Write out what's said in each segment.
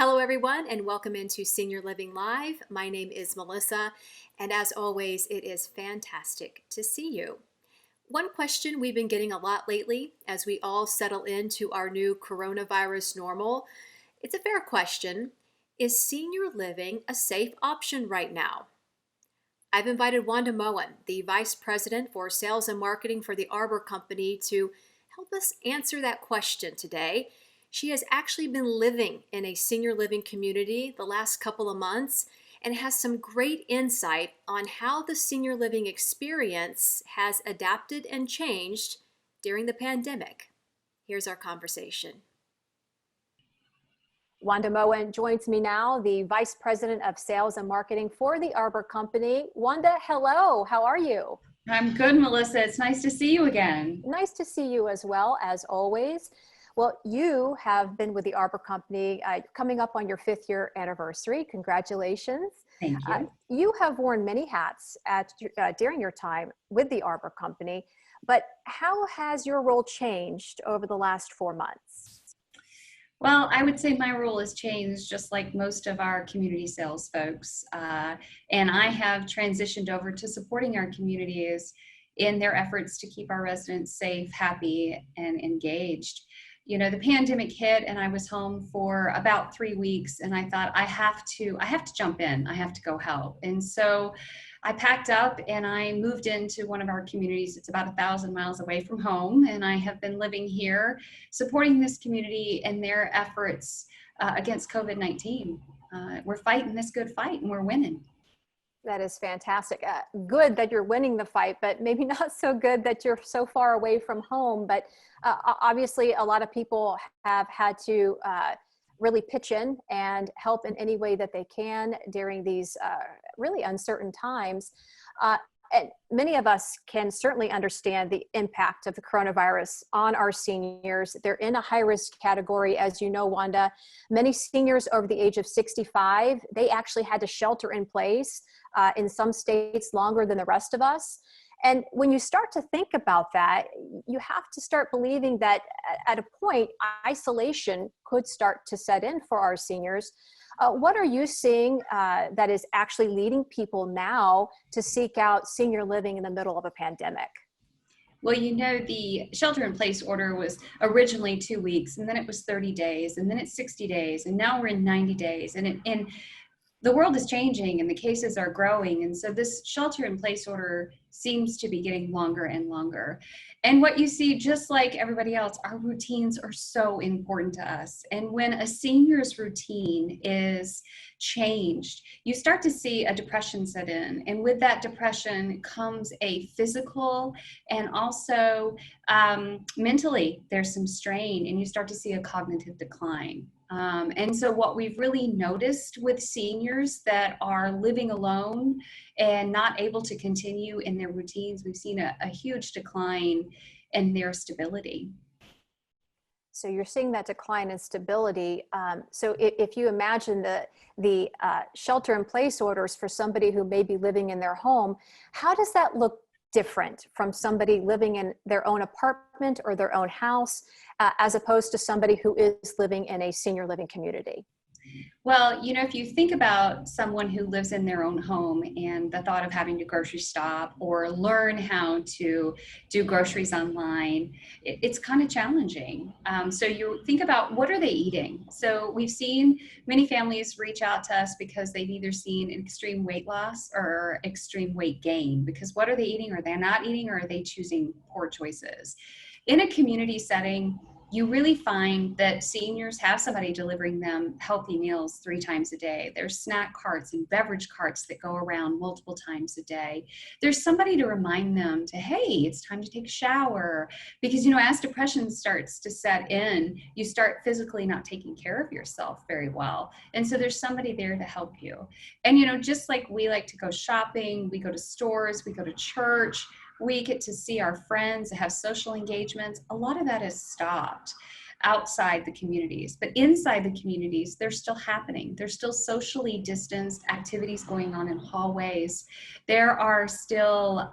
Hello, everyone, and welcome into Senior Living Live. My name is Melissa, and as always, it is fantastic to see you. One question we've been getting a lot lately as we all settle into our new coronavirus normal, it's a fair question. Is senior living a safe option right now? I've invited Wanda Moen, the Vice President for Sales and Marketing for the Arbor Company, to help us answer that question today. She has actually been living in a senior living community the last couple of months and has some great insight on how the senior living experience has adapted and changed during the pandemic. Here's our conversation. Wanda Moen joins me now, the Vice President of Sales and Marketing for the Arbor Company. Wanda, hello. How are you? I'm good, Melissa. It's nice to see you again. Nice to see you as well, as always. Well, you have been with the Arbor Company coming up on your 5th year anniversary. Congratulations. Thank you. You have worn many hats during your time with the Arbor Company, but how has your role changed over the last 4 months? Well, I would say my role has changed just like most of our community sales folks. And I have transitioned over to supporting our communities in their efforts to keep our residents safe, happy, and engaged. You know, the pandemic hit and I was home for about 3 weeks and I thought I have to jump in. I have to go help. And so I packed up and I moved into one of our communities. It's about 1,000 miles away from home. And I have been living here, supporting this community in their efforts against COVID-19. We're fighting this good fight and we're winning. That is fantastic. Good that you're winning the fight, but maybe not so good that you're so far away from home. But obviously, a lot of people have had to really pitch in and help in any way that they can during these really uncertain times. And many of us can certainly understand the impact of the coronavirus on our seniors. They're in a high-risk category, as you know, Wanda. Many seniors over the age of 65, they actually had to shelter in place in some states longer than the rest of us. And when you start to think about that, you have to start believing that at a point, isolation could start to set in for our seniors. What are you seeing that is actually leading people now to seek out senior living in the middle of a pandemic? Well, you know, the shelter in place order was originally 2 weeks, and then it was 30 days, and then it's 60 days, and now we're in 90 days. And the world is changing and the cases are growing. And so this shelter in place order seems to be getting longer and longer. And what you see, just like everybody else, our routines are so important to us. And when a senior's routine is changed, you start to see a depression set in. And with that depression comes a physical and also mentally, there's some strain and you start to see a cognitive decline. And so what we've really noticed with seniors that are living alone and not able to continue in their routines, we've seen a huge decline in their stability. So you're seeing that decline in stability. So if you imagine the shelter in place orders for somebody who may be living in their home, how does that look different from somebody living in their own apartment or their own house, as opposed to somebody who is living in a senior living community? Well, you know, if you think about someone who lives in their own home and the thought of having to grocery shop or learn how to do groceries online, it's kind of challenging. So you think about what are they eating? So we've seen many families reach out to us because they've either seen an extreme weight loss or extreme weight gain, because what are they eating? Are they not eating, or are they choosing poor choices? In a community setting, you really find that seniors have somebody delivering them healthy meals 3 times a day. There's snack carts and beverage carts that go around multiple times a day. There's somebody to remind them to, hey, it's time to take a shower. Because, you know, as depression starts to set in, you start physically not taking care of yourself very well. And so there's somebody there to help you. And, you know, just like we like to go shopping, we go to stores, we go to church, we get to see our friends, have social engagements. A lot of that has stopped. outside the communities. But inside the communities, they're still happening. There's still socially distanced activities going on in hallways. There are still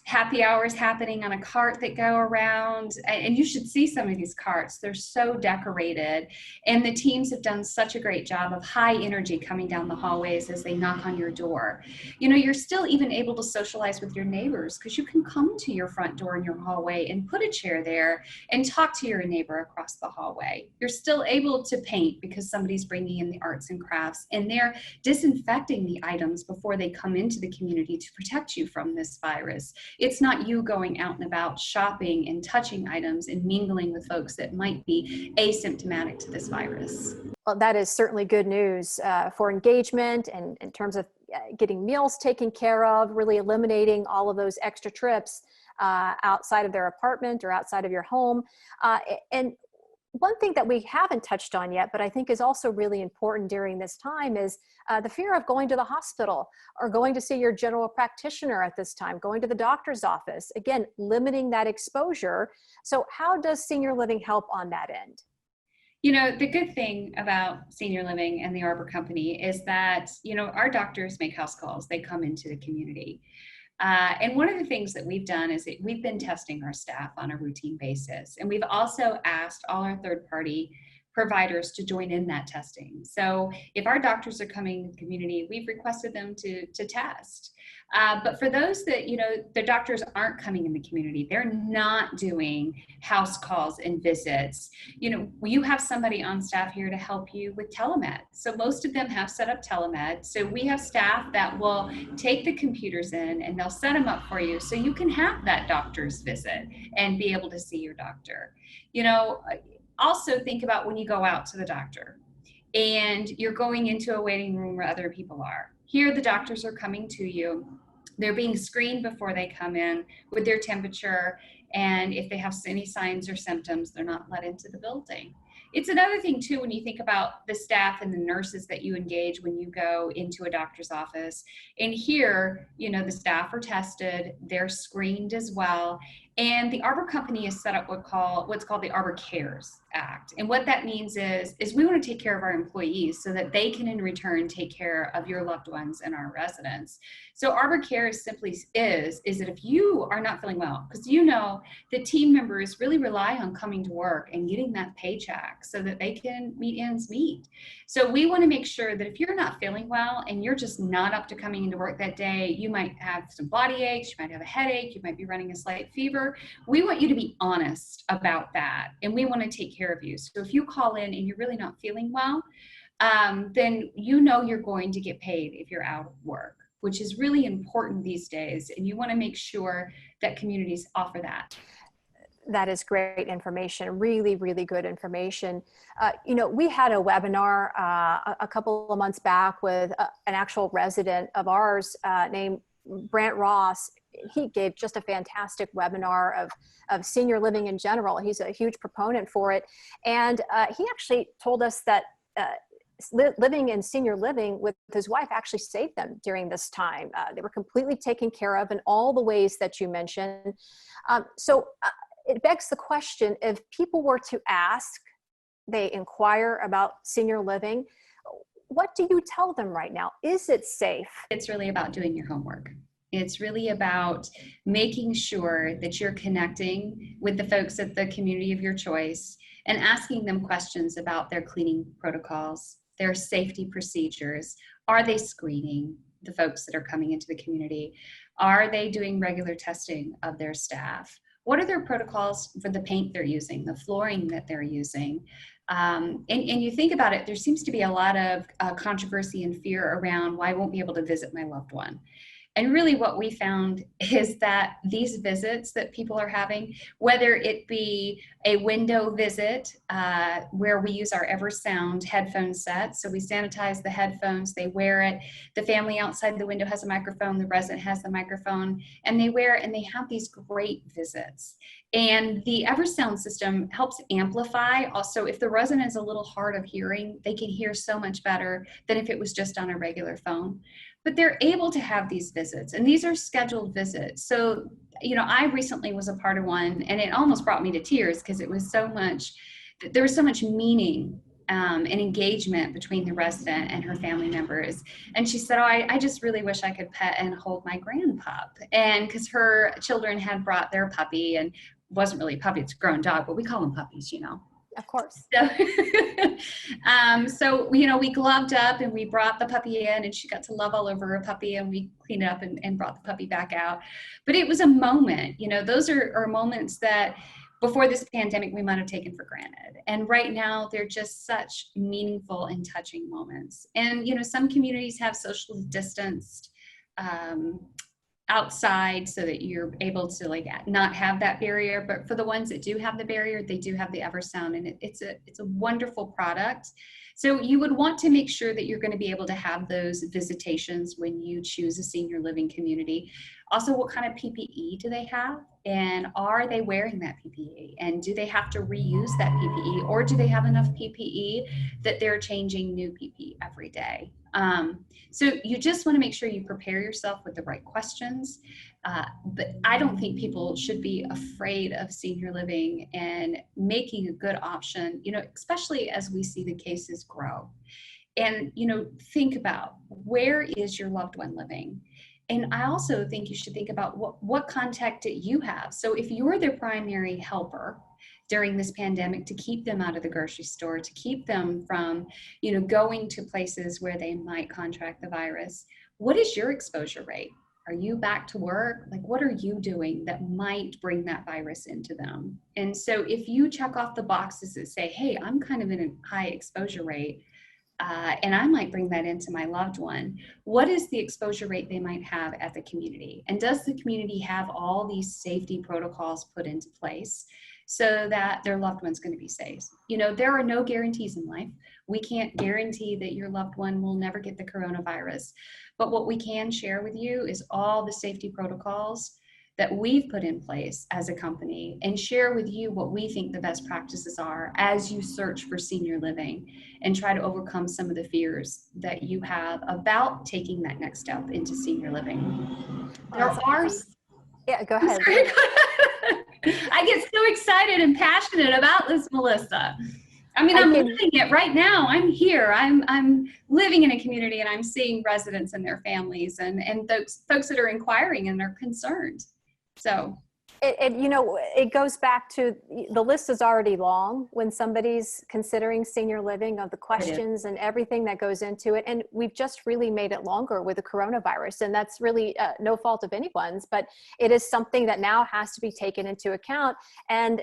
happy hours happening on a cart that go around. And you should see some of these carts. They're so decorated. And the teams have done such a great job of high energy coming down the hallways as they knock on your door. You know, you're still even able to socialize with your neighbors because you can come to your front door in your hallway and put a chair there and talk to your neighbor across the hallway. You're still able to paint because somebody's bringing in the arts and crafts, and they're disinfecting the items before they come into the community to protect you from this virus. It's not you going out and about shopping and touching items and mingling with folks that might be asymptomatic to this virus. Well, that is certainly good news for engagement and in terms of getting meals taken care of, really eliminating all of those extra trips outside of their apartment or outside of your home. And one thing that we haven't touched on yet, but I think is also really important during this time is the fear of going to the hospital or going to see your general practitioner at this time, going to the doctor's office, again, limiting that exposure. So how does senior living help on that end? You know, the good thing about senior living and the Arbor Company is that, you know, our doctors make house calls. They come into the community. And one of the things that we've done is that we've been testing our staff on a routine basis. And we've also asked all our third-party providers to join in that testing. So if our doctors are coming to the community, we've requested them to test. But for those that, you know, the doctors aren't coming in the community, they're not doing house calls and visits. You know, you have somebody on staff here to help you with telemed. So most of them have set up telemed. So we have staff that will take the computers in and they'll set them up for you so you can have that doctor's visit and be able to see your doctor. You know, also think about when you go out to the doctor and you're going into a waiting room where other people are. Here, the doctors are coming to you. They're being screened before they come in with their temperature. And if they have any signs or symptoms, they're not let into the building. It's another thing too, when you think about the staff and the nurses that you engage when you go into a doctor's office. And here, you know, the staff are tested, they're screened as well. And the Arbor Company has set up what's called the Arbor Cares Act. And what that means is we want to take care of our employees so that they can in return take care of your loved ones and our residents. So Arbor Cares simply is that if you are not feeling well, because you know the team members really rely on coming to work and getting that paycheck so that they can meet ends meet. So we want to make sure that if you're not feeling well and you're just not up to coming into work that day, you might have some body aches, you might have a headache, you might be running a slight fever. We want you to be honest about that, and we want to take care of you. So if you call in and you're really not feeling well, then you know you're going to get paid if you're out of work, which is really important these days. And you want to make sure that communities offer that. That is great information, really, really good information. You know, we had a webinar a couple of months back with an actual resident of ours named Brant Ross. He gave just a fantastic webinar of senior living in general. He's a huge proponent for it. And he actually told us that living in senior living with his wife actually saved them during this time. They were completely taken care of in all the ways that you mentioned. So it begs the question, if people were to ask, they inquire about senior living, what do you tell them right now? Is it safe? It's really about doing your homework. It's really about making sure that you're connecting with the folks at the community of your choice and asking them questions about their cleaning protocols, their safety procedures. Are they screening the folks that are coming into the community? Are they doing regular testing of their staff? What are their protocols for the paint they're using, the flooring that they're using? And you think about it, there seems to be a lot of controversy and fear around, well, I won't be able to visit my loved one. And really what we found is that these visits that people are having, whether it be a window visit where we use our EverSound headphone set, so we sanitize the headphones, they wear it, the family outside the window has a microphone, the resident has the microphone, and they wear it and they have these great visits. And the EverSound system helps amplify. Also, if the resident is a little hard of hearing, they can hear so much better than if it was just on a regular phone. But they're able to have these visits, and these are scheduled visits. So, you know, I recently was a part of one, and it almost brought me to tears because it was so much there was so much meaning and engagement between the resident and her family members. And she said, oh, I just really wish I could pet and hold my grandpup. And because her children had brought their puppy, and wasn't really a puppy, it's a grown dog, but we call them puppies, you know. Of course. So, so, you know, we gloved up and we brought the puppy in, and she got to love all over her puppy, and we cleaned it up and brought the puppy back out. But it was a moment, you know, those are moments that before this pandemic we might have taken for granted. And right now they're just such meaningful and touching moments. And, you know, some communities have socially distanced outside so that you're able to like not have that barrier, but for the ones that do have the barrier, they do have the Eversound, and it's a wonderful product. So you would want to make sure that you're going to be able to have those visitations when you choose a senior living community. Also, what kind of PPE do they have, and are they wearing that PPE, and do they have to reuse that PPE, or do they have enough PPE that they're changing new PPE every day? So you just want to make sure you prepare yourself with the right questions. But I don't think people should be afraid of senior living and making a good option, you know, especially as we see the cases grow. And, you know, think about, where is your loved one living? And I also think you should think about what contact that you have. So if you're their primary helper during this pandemic, to keep them out of the grocery store, to keep them from, you know, going to places where they might contract the virus, what is your exposure rate? Are you back to work? Like, what are you doing that might bring that virus into them? And so if you check off the boxes that say, hey, I'm kind of in a high exposure rate, and I might bring that into my loved one, what is the exposure rate they might have at the community? And does the community have all these safety protocols put into place so that their loved one's going to be safe? You know, there are no guarantees in life. We can't guarantee that your loved one will never get the coronavirus. But what we can share with you is all the safety protocols that we've put in place as a company, and share with you what we think the best practices are as you search for senior living and try to overcome some of the fears that you have about taking that next step into senior living. There are... Yeah, go ahead. I get so excited and passionate about this, Melissa. I mean, I'm living it right now. I'm here. I'm living in a community, and I'm seeing residents and their families, and those folks that are inquiring and are concerned. So you know, it goes back to, the list is already long when somebody's considering senior living, of the questions and everything that goes into it. And we've just really made it longer with the coronavirus. And that's really no fault of anyone's, but it is something that now has to be taken into account and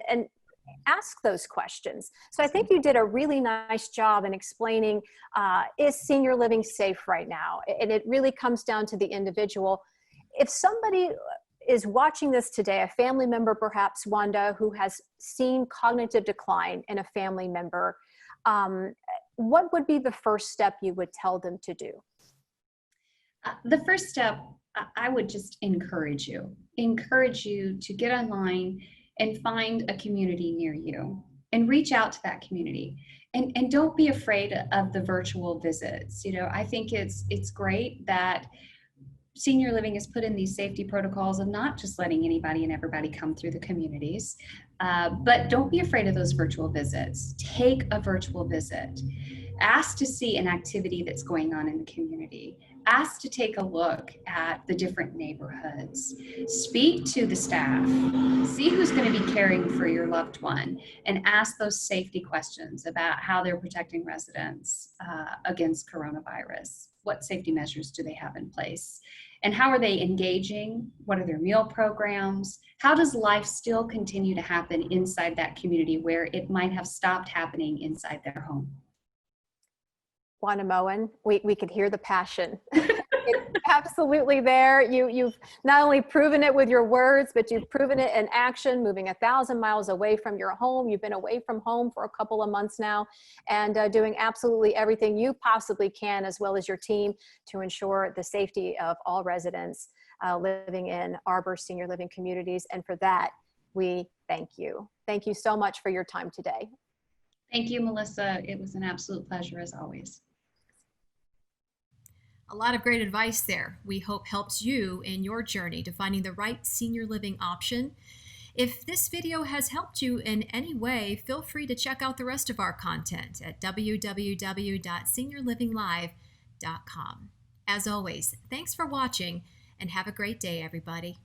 ask those questions. So I think you did a really nice job in explaining, is senior living safe right now? And it really comes down to the individual. If somebody is watching this today, a family member perhaps, Wanda, who has seen cognitive decline in a family member, what would be the first step you would tell them to do? The first step, I would just encourage you to get online and find a community near you and reach out to that community. And don't be afraid of the virtual visits. You know, I think it's great that senior living has put in these safety protocols of not just letting anybody and everybody come through the communities, but don't be afraid of those virtual visits. Take a virtual visit. Ask to see an activity that's going on in the community. Ask to take a look at the different neighborhoods. Speak to the staff. See who's going to be caring for your loved one, and ask those safety questions about how they're protecting residents against coronavirus. What safety measures do they have in place? And how are they engaging? What are their meal programs? How does life still continue to happen inside that community where it might have stopped happening inside their home? Wanda Moen, we could hear the passion. It's absolutely there. You've not only proven it with your words, but you've proven it in action, moving 1,000 miles away from your home. You've been away from home for a couple of months now, and doing absolutely everything you possibly can, as well as your team, to ensure the safety of all residents living in Arbor Senior Living Communities. And for that, we thank you. Thank you so much for your time today. Thank you, Melissa. It was an absolute pleasure as always. A lot of great advice there. We hope helps you in your journey to finding the right senior living option. If this video has helped you in any way, feel free to check out the rest of our content at www.seniorlivinglive.com. As always, thanks for watching and have a great day, everybody.